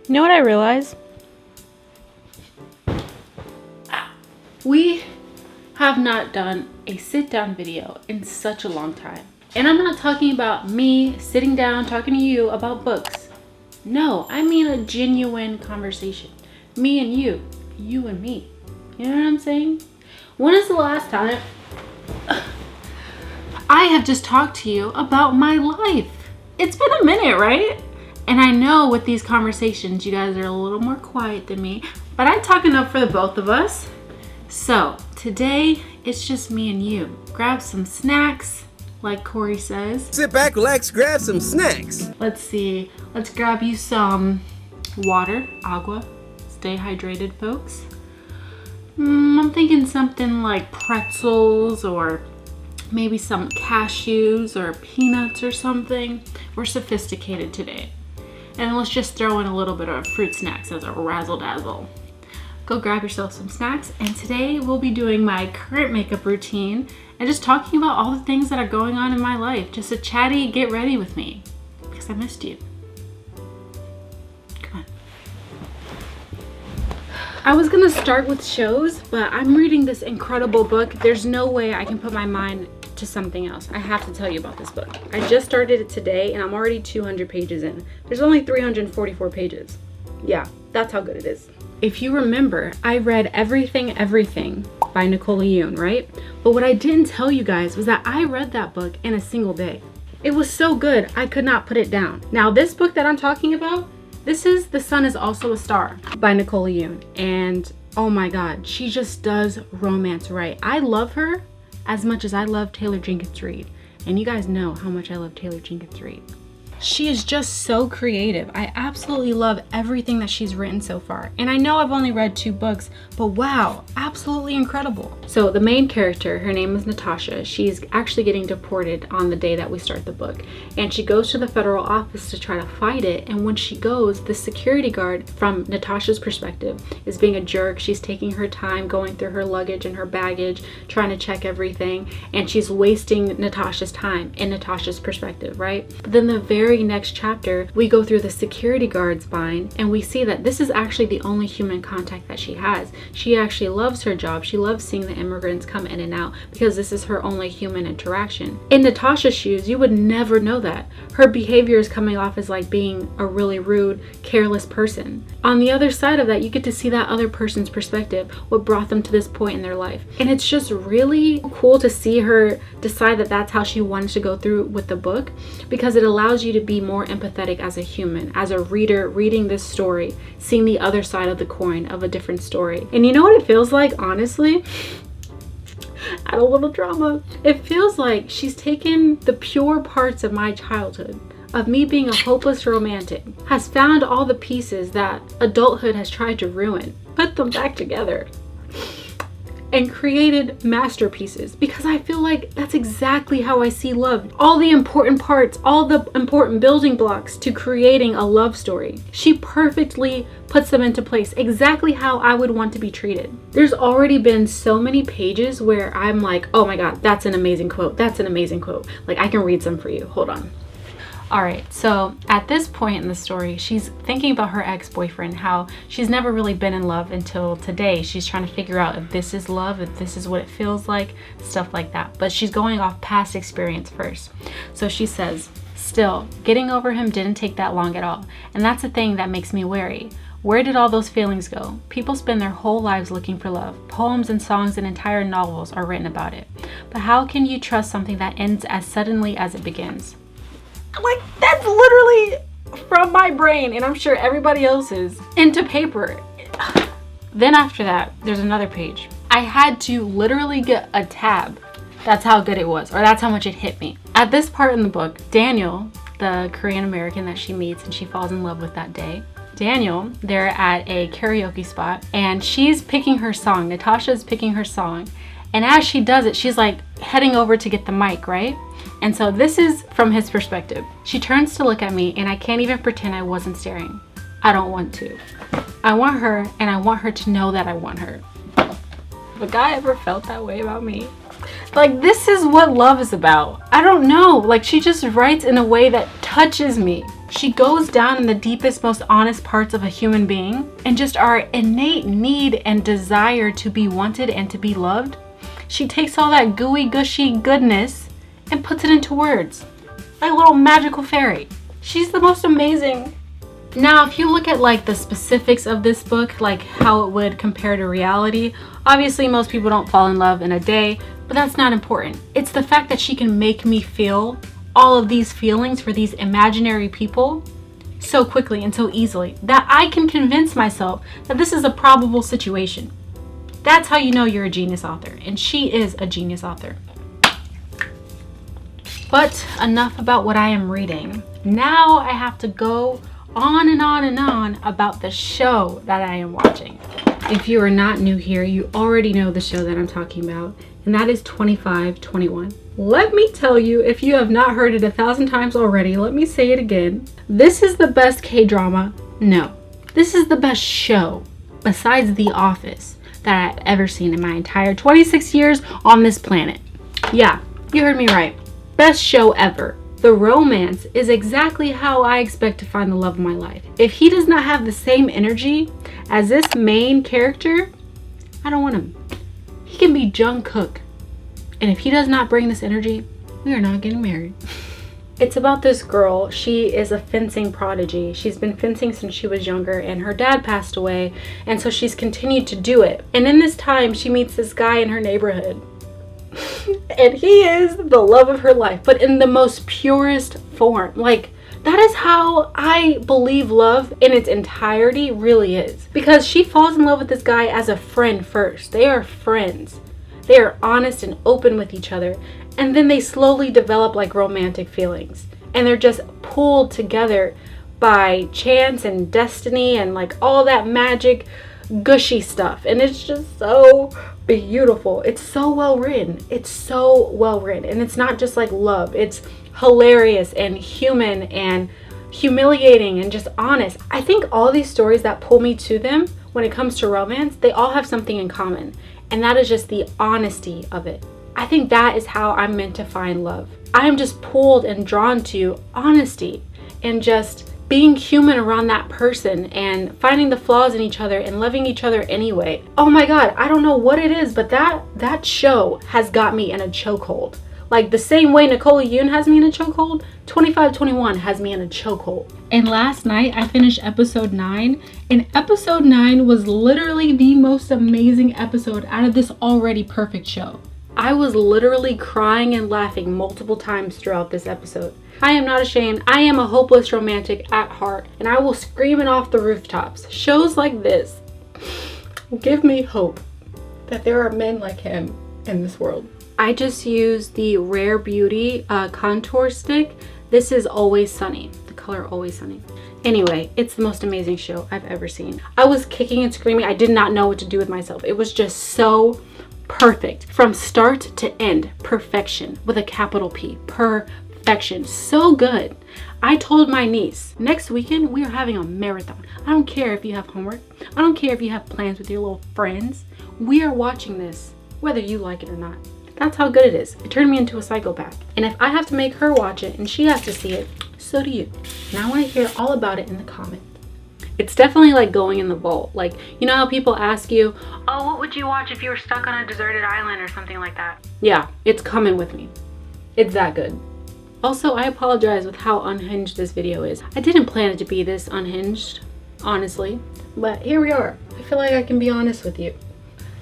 You know what I realized? We have not done a sit-down video in such a long time. And I'm not talking about me sitting down talking to you about books. No, I mean a genuine conversation. Me and you and me. You know what I'm saying? When is the last time I have just talked to you about my life? It's been a minute, right? And I know with these conversations, you guys are a little more quiet than me, but I talk enough for the both of us. So today, it's just me and you. Grab some snacks, like Corey says. Sit back, relax, grab some snacks. Let's see. Let's grab you some water, agua. Stay hydrated, folks. I'm thinking something like pretzels or maybe some cashews or peanuts or something. We're sophisticated today. And let's just throw in a little bit of fruit snacks as a razzle-dazzle. Go grab yourself some snacks, and today we'll be doing my current makeup routine and just talking about all the things that are going on in my life. Just a chatty get ready with me, because I missed you. Come on. I was gonna start with shows, but I'm reading this incredible book. There's no way I can put my mind to something else. I have to tell you about this book. I just started it today and I'm already 200 pages in. There's only 344 pages. Yeah, that's how good it is. If you remember, I read Everything by Nicola Yoon, right? But what I didn't tell you guys was that I read that book in a single day. It was so good, I could not put it down. Now, this book that I'm talking about, this is The Sun Is Also a Star by Nicola Yoon. And oh my God, she just does romance right. I love her as much as I love Taylor Jenkins Reid. And you guys know how much I love Taylor Jenkins Reid. She is just so creative. I absolutely love everything that she's written so far. And I know I've only read 2 books, but wow, absolutely incredible. So the main character, her name is Natasha. She's actually getting deported on the day that we start the book. And she goes to the federal office to try to fight it. And when she goes, the security guard, from Natasha's perspective, is being a jerk. She's taking her time going through her luggage and her baggage, trying to check everything. And she's wasting Natasha's time in Natasha's perspective, right? But then the very next chapter, we go through the security guard's mind and we see that this is actually the only human contact that she has. She actually loves her job. She loves seeing the immigrants come in and out because this is her only human interaction. In Natasha's shoes, you would never know that. Her behavior is coming off as like being a really rude, careless person. On the other side of that, you get to see that other person's perspective, what brought them to this point in their life. And it's just really cool to see her decide that that's how she wanted to go through with the book, because it allows you to be more empathetic as a human, as a reader reading this story, seeing the other side of the coin of a different story. And you know what it feels like, honestly? Add a little drama. It feels like she's taken the pure parts of my childhood, of me being a hopeless romantic, has found all the pieces that adulthood has tried to ruin, put them back together, and created masterpieces, because I feel like that's exactly how I see love. All the important parts, all the important building blocks to creating a love story. She perfectly puts them into place, exactly how I would want to be treated. There's already been so many pages where I'm like, oh my God, that's an amazing quote. That's an amazing quote. Like, I can read some for you. Hold on. All right, so at this point in the story, she's thinking about her ex-boyfriend, how she's never really been in love until today. She's trying to figure out if this is love, if this is what it feels like, stuff like that. But she's going off past experience first. So she says, still, getting over him didn't take that long at all. And that's the thing that makes me wary. Where did all those feelings go? People spend their whole lives looking for love. Poems and songs and entire novels are written about it. But how can you trust something that ends as suddenly as it begins? Like, that's literally from my brain, and I'm sure everybody else's, into paper. Then after that, there's another page. I had to literally get a tab. That's how good it was, or that's how much it hit me. At this part in the book, Daniel, the Korean American that she meets and she falls in love with that day, Daniel, they're at a karaoke spot and she's picking her song. Natasha's picking her song. And as she does it, she's like heading over to get the mic, right? And so this is from his perspective. She turns to look at me and I can't even pretend I wasn't staring. I don't want to. I want her, and I want her to know that I want her. Have a guy ever felt that way about me? Like, this is what love is about. I don't know. Like, she just writes in a way that touches me. She goes down in the deepest, most honest parts of a human being and just our innate need and desire to be wanted and to be loved. She takes all that gooey, gushy goodness and puts it into words like a little magical fairy. She's the most amazing. Now, if you look at like the specifics of this book, like how it would compare to reality, obviously most people don't fall in love in a day, but that's not important. It's the fact that she can make me feel all of these feelings for these imaginary people so quickly and so easily that I can convince myself that this is a probable situation. That's how you know you're a genius author, and she is a genius author. But enough about what I am reading. Now I have to go on and on and on about the show that I am watching. If you are not new here, you already know the show that I'm talking about, and that is 2521. Let me tell you, if you have not heard it 1,000 times already, let me say it again. This is the best K-drama. No, this is the best show besides The Office that I've ever seen in my entire 26 years on this planet. Yeah, you heard me right. Best show ever. The romance is exactly how I expect to find the love of my life. If he does not have the same energy as this main character, I don't want him. He can be Jungkook. And if he does not bring this energy, we are not getting married. It's about this girl. She is a fencing prodigy. She's been fencing since she was younger, and her dad passed away, and so she's continued to do it. And in this time, she meets this guy in her neighborhood. And he is the love of her life, but in the most purest form. Like, that is how I believe love in its entirety really is. Because she falls in love with this guy as a friend first. They are friends. They are honest and open with each other. And then they slowly develop like romantic feelings. And they're just pulled together by chance and destiny and like all that magic gushy stuff. And it's just so beautiful. It's so well written. It's so well written. And it's not just like love. It's hilarious and human and humiliating and just honest. I think all these stories that pull me to them when it comes to romance, they all have something in common. And that is just the honesty of it. I think that is how I'm meant to find love. I am just pulled and drawn to honesty and just being human around that person and finding the flaws in each other and loving each other anyway. Oh my God, I don't know what it is, but that show has got me in a chokehold. Like the same way Nicole Yoon has me in a chokehold, 2521 has me in a chokehold. And last night I finished episode 9, and episode 9 was literally the most amazing episode out of this already perfect show. I was literally crying and laughing multiple times throughout this episode. I am not ashamed. I am a hopeless romantic at heart, and I will scream it off the rooftops. Shows like this give me hope that there are men like him in this world. I just used the Rare Beauty contour stick. This is Always Sunny, the color Always Sunny. Anyway, it's the most amazing show I've ever seen. I was kicking and screaming. I did not know what to do with myself. It was just so perfect. From start to end, perfection with a capital P. Perfection. So good. I told my niece, next weekend we are having a marathon. I don't care if you have homework. I don't care if you have plans with your little friends. We are watching this, whether you like it or not. That's how good it is. It turned me into a psychopath. And if I have to make her watch it and she has to see it, so do you. And I want to hear all about it in the comments. It's definitely like going in the vault. Like, you know how people ask you, oh, what would you watch if you were stuck on a deserted island or something like that? Yeah, it's coming with me. It's that good. Also, I apologize with how unhinged this video is. I didn't plan it to be this unhinged, honestly. But here we are. I feel like I can be honest with you.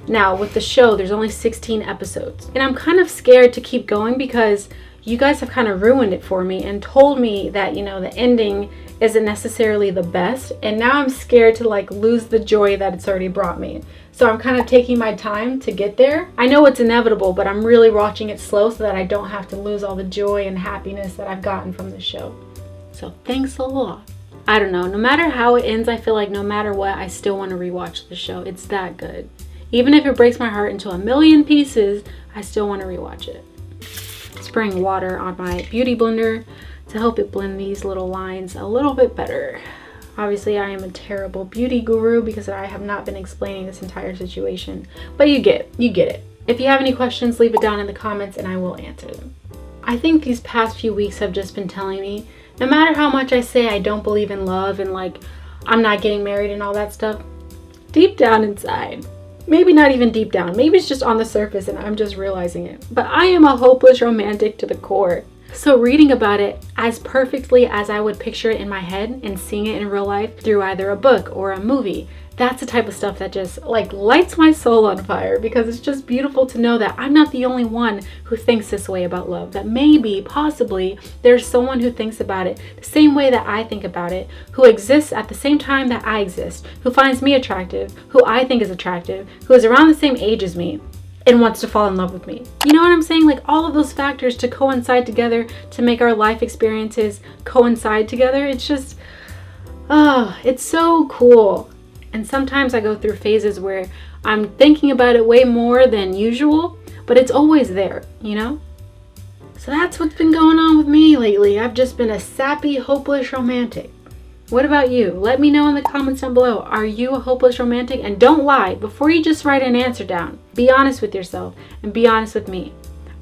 Now, with the show, there's only 16 episodes. And I'm kind of scared to keep going because you guys have kind of ruined it for me and told me that, you know, the ending isn't necessarily the best. And now I'm scared to like lose the joy that it's already brought me. So I'm kind of taking my time to get there. I know it's inevitable, but I'm really watching it slow so that I don't have to lose all the joy and happiness that I've gotten from the show. So thanks a lot. I don't know, no matter how it ends, I feel like no matter what, I still want to rewatch the show. It's that good. Even if it breaks my heart into a million pieces, I still want to rewatch it. Spraying water on my beauty blender to help it blend these little lines a little bit better. Obviously, I am a terrible beauty guru because I have not been explaining this entire situation, but you get it. If you have any questions, leave it down in the comments and I will answer them. I think these past few weeks have just been telling me No matter how much I say I don't believe in love and like I'm not getting married and all that stuff, deep down inside, maybe not even deep down, maybe it's just on the surface and I'm just realizing it, but I am a hopeless romantic to the core. So reading about it as perfectly as I would picture it in my head and seeing it in real life through either a book or a movie, that's the type of stuff that just like lights my soul on fire, because it's just beautiful to know that I'm not the only one who thinks this way about love, that maybe, possibly, there's someone who thinks about it the same way that I think about it, who exists at the same time that I exist, who finds me attractive, who I think is attractive, who is around the same age as me, and wants to fall in love with me. You know what I'm saying? Like all of those factors to coincide together to make our life experiences coincide together. It's just, oh, it's so cool. And sometimes I go through phases where I'm thinking about it way more than usual, but it's always there, you know? So that's what's been going on with me lately. I've just been a sappy, hopeless romantic. What about you? Let me know in the comments down below. Are you a hopeless romantic? And don't lie. Before you just write an answer down, be honest with yourself and be honest with me.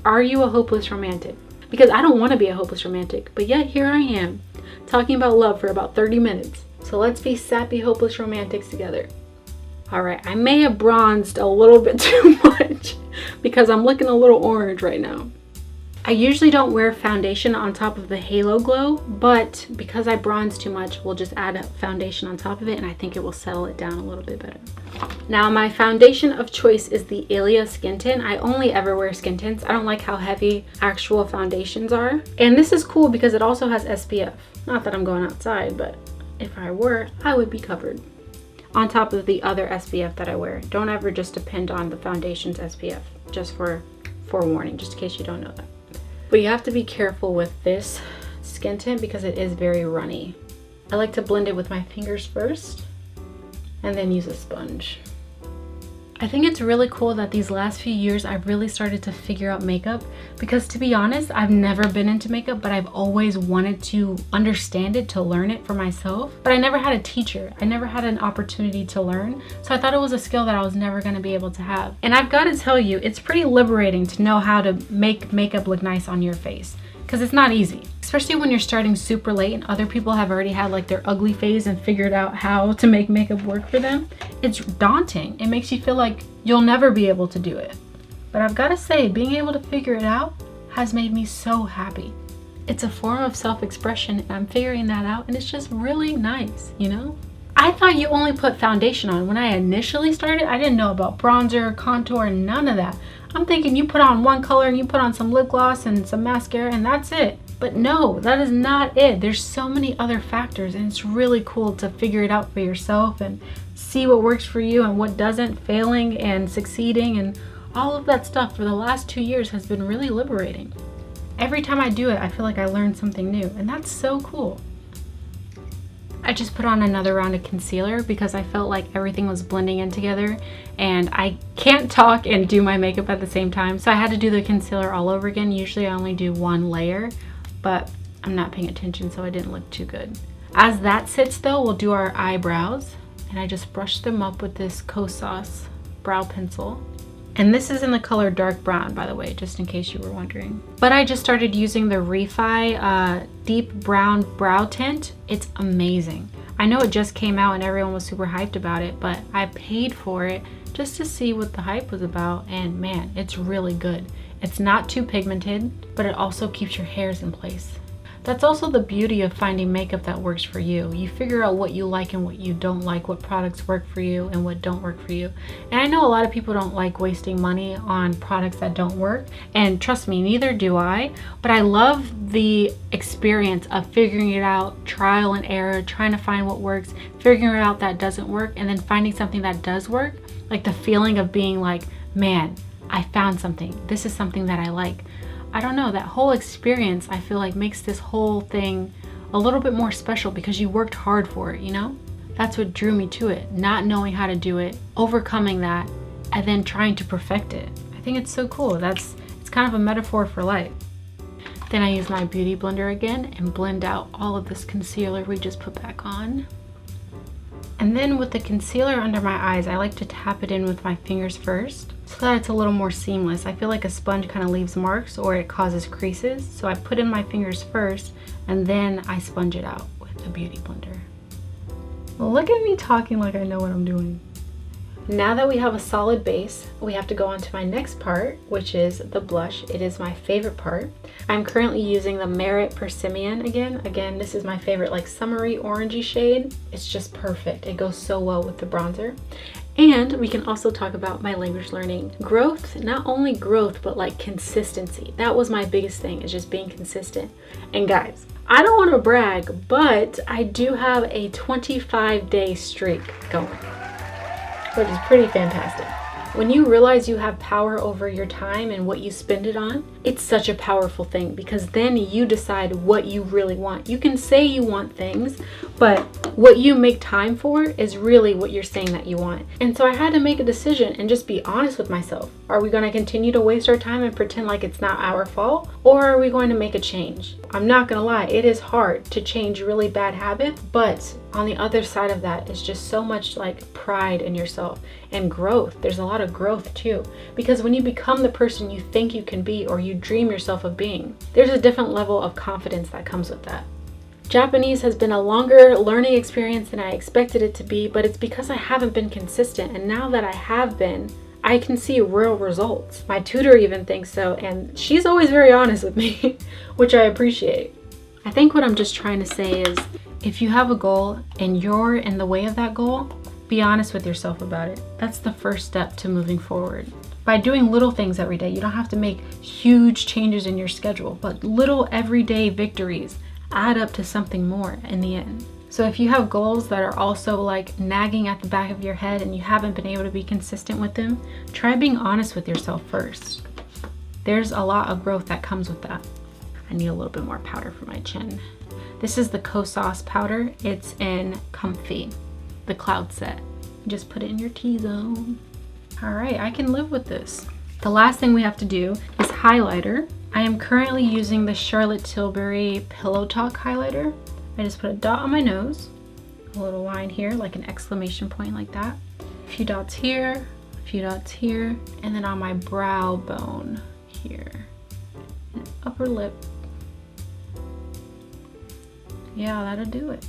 Are you a hopeless romantic? Because I don't want to be a hopeless romantic, but yet here I am, talking about love for about 30 minutes. So let's be sappy, hopeless romantics together. All right, I may have bronzed a little bit too much because I'm looking a little orange right now. I usually don't wear foundation on top of the halo glow, but because I bronze too much, we'll just add a foundation on top of it and I think it will settle it down a little bit better. Now my foundation of choice is the Ilia Skin Tint. I only ever wear skin tints. I don't like how heavy actual foundations are. And this is cool because it also has SPF. Not that I'm going outside, but if I were, I would be covered. On top of the other SPF that I wear. Don't ever just depend on the foundation's SPF, just for forewarning, just in case you don't know that. But you have to be careful with this skin tint because it is very runny. I like to blend it with my fingers first and then use a sponge. I think it's really cool that these last few years I've really started to figure out makeup, because to be honest, I've never been into makeup, but I've always wanted to understand it, to learn it for myself. But I never had a teacher. I never had an opportunity to learn. So I thought it was a skill that I was never gonna be able to have. And I've got to tell you, it's pretty liberating to know how to make makeup look nice on your face, because it's not easy. Especially when you're starting super late and other people have already had like their ugly phase and figured out how to make makeup work for them. It's daunting. It makes you feel like you'll never be able to do it. But I've got to say, being able to figure it out has made me so happy. It's a form of self-expression and I'm figuring that out, and it's just really nice, you know? I thought you only put foundation on. When I initially started, I didn't know about bronzer, contour, none of that. I'm thinking you put on one color and you put on some lip gloss and some mascara and that's it. But no, that is not it. There's so many other factors, and it's really cool to figure it out for yourself and see what works for you and what doesn't, failing and succeeding, and all of that stuff for the last 2 years has been really liberating. Every time I do it, I feel like I learned something new, and that's so cool. I just put on another round of concealer because I felt like everything was blending in together and I can't talk and do my makeup at the same time. So I had to do the concealer all over again. Usually I only do one layer, but I'm not paying attention, so it didn't look too good. As that sits though, we'll do our eyebrows, and I just brushed them up with this Kosas brow pencil. And this is in the color dark brown, by the way, just in case you were wondering. But I just started using the Refi deep brown brow tint. It's amazing. I know it just came out and everyone was super hyped about it, but I paid for it just to see what the hype was about, and man, it's really good. It's not too pigmented, but it also keeps your hairs in place. That's also the beauty of finding makeup that works for you. You figure out what you like and what you don't like, what products work for you and what don't work for you. And I know a lot of people don't like wasting money on products that don't work, and trust me, neither do I, but I love the experience of figuring it out, trial and error, trying to find what works, figuring out that doesn't work, and then finding something that does work. Like the feeling of being like, man, I found something. This is something that I like. I don't know, that whole experience I feel like makes this whole thing a little bit more special because you worked hard for it, you know? That's what drew me to it, not knowing how to do it, overcoming that, and then trying to perfect it. I think it's so cool. It's kind of a metaphor for life. Then I use my beauty blender again and blend out all of this concealer we just put back on. And then with the concealer under my eyes, I like to tap it in with my fingers first so that it's a little more seamless. I feel like a sponge kind of leaves marks or it causes creases. So I put in my fingers first and then I sponge it out with a beauty blender. Look at me talking like I know what I'm doing. Now that we have a solid base, we have to go on to my next part, which is the blush. It is my favorite part. I'm currently using the Merit Persimmon again. Again, this is my favorite like summery orangey shade. It's just perfect. It goes so well with the bronzer. And we can also talk about my language learning growth. Not only growth, but like consistency. That was my biggest thing, is just being consistent. And guys, I don't want to brag, but I do have a 25-day streak going, which is pretty fantastic. When you realize you have power over your time and what you spend it on, it's such a powerful thing, because then you decide what you really want. You can say you want things, but what you make time for is really what you're saying that you want. And so I had to make a decision and just be honest with myself. Are we going to continue to waste our time and pretend like it's not our fault? Or are we going to make a change? I'm not going to lie, it is hard to change really bad habits, but on the other side of that is just so much like pride in yourself and growth. There's a lot of growth too, because when you become the person you think you can be or you dream yourself of being, there's a different level of confidence that comes with that. Japanese has been a longer learning experience than I expected it to be, but it's because I haven't been consistent, and now that I have been, I can see real results. My tutor even thinks so, and she's always very honest with me, which I appreciate. I think what I'm just trying to say is, if you have a goal and you're in the way of that goal, be honest with yourself about it. That's the first step to moving forward. By doing little things every day, you don't have to make huge changes in your schedule, but little everyday victories add up to something more in the end. So if you have goals that are also like nagging at the back of your head and you haven't been able to be consistent with them, try being honest with yourself first. There's a lot of growth that comes with that. I need a little bit more powder for my chin. This is the Kosas powder. It's in Comfy, the cloud set. Just put it in your T-zone. All right, I can live with this. The last thing we have to do is highlighter. I am currently using the Charlotte Tilbury Pillow Talk highlighter. I just put a dot on my nose, a little line here, like an exclamation point like that. A few dots here, a few dots here, and then on my brow bone here. And upper lip. Yeah, that'll do it.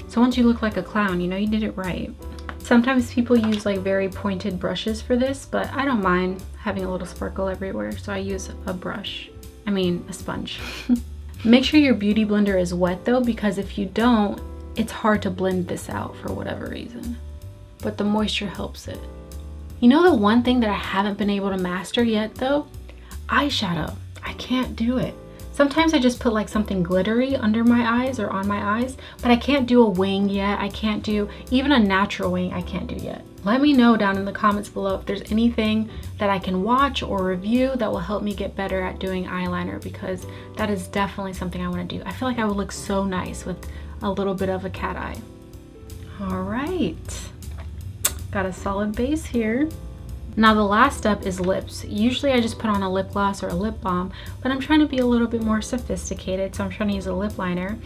So once you look like a clown, you know you did it right. Sometimes people use like very pointed brushes for this, but I don't mind having a little sparkle everywhere, so I use a sponge. Make sure your beauty blender is wet though, because if you don't, it's hard to blend this out for whatever reason. But the moisture helps it. You know the one thing that I haven't been able to master yet though? Eyeshadow. I can't do it. Sometimes I just put like something glittery under my eyes or on my eyes, but I can't do a wing yet. I can't do even a natural wing. I can't do yet. Let me know down in the comments below if there's anything that I can watch or review that will help me get better at doing eyeliner, because that is definitely something I want to do. I feel like I would look so nice with a little bit of a cat eye. All right, got a solid base here. Now the last step is lips. Usually I just put on a lip gloss or a lip balm, but I'm trying to be a little bit more sophisticated, so I'm trying to use a lip liner.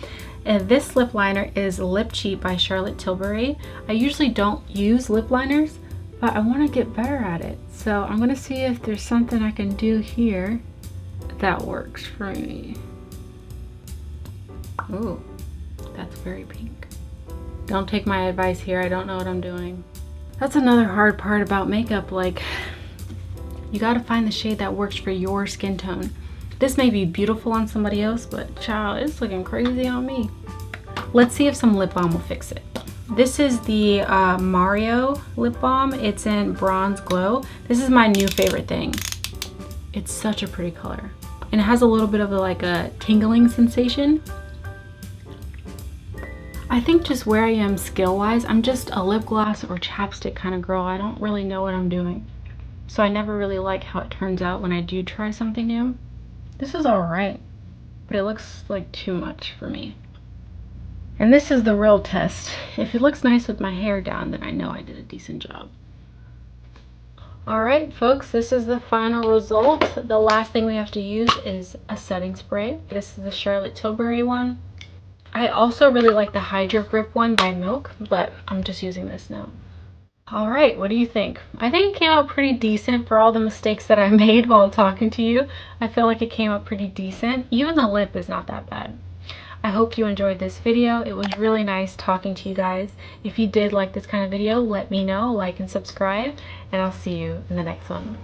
And this lip liner is Lip Cheat by Charlotte Tilbury. I usually don't use lip liners, but I want to get better at it. So I'm going to see if there's something I can do here that works for me. Ooh, that's very pink. Don't take my advice here. I don't know what I'm doing. That's another hard part about makeup. Like, you got to find the shade that works for your skin tone. This may be beautiful on somebody else, but child, it's looking crazy on me. Let's see if some lip balm will fix it. This is the Mario lip balm. It's in Bronze Glow. This is my new favorite thing. It's such a pretty color. And it has a little bit of a tingling sensation. I think just where I am skill-wise, I'm just a lip gloss or chapstick kind of girl. I don't really know what I'm doing. So I never really like how it turns out when I do try something new. This is alright, but it looks like too much for me. And this is the real test. If it looks nice with my hair down, then I know I did a decent job. Alright folks, this is the final result. The last thing we have to use is a setting spray. This is the Charlotte Tilbury one. I also really like the Hydro Grip one by Milk, but I'm just using this now. All right, what do you think? I think it came out pretty decent for all the mistakes that I made while talking to you. I feel like it came out pretty decent. Even the lip is not that bad. I hope you enjoyed this video. It was really nice talking to you guys. If you did like this kind of video, let me know, like and subscribe, and I'll see you in the next one.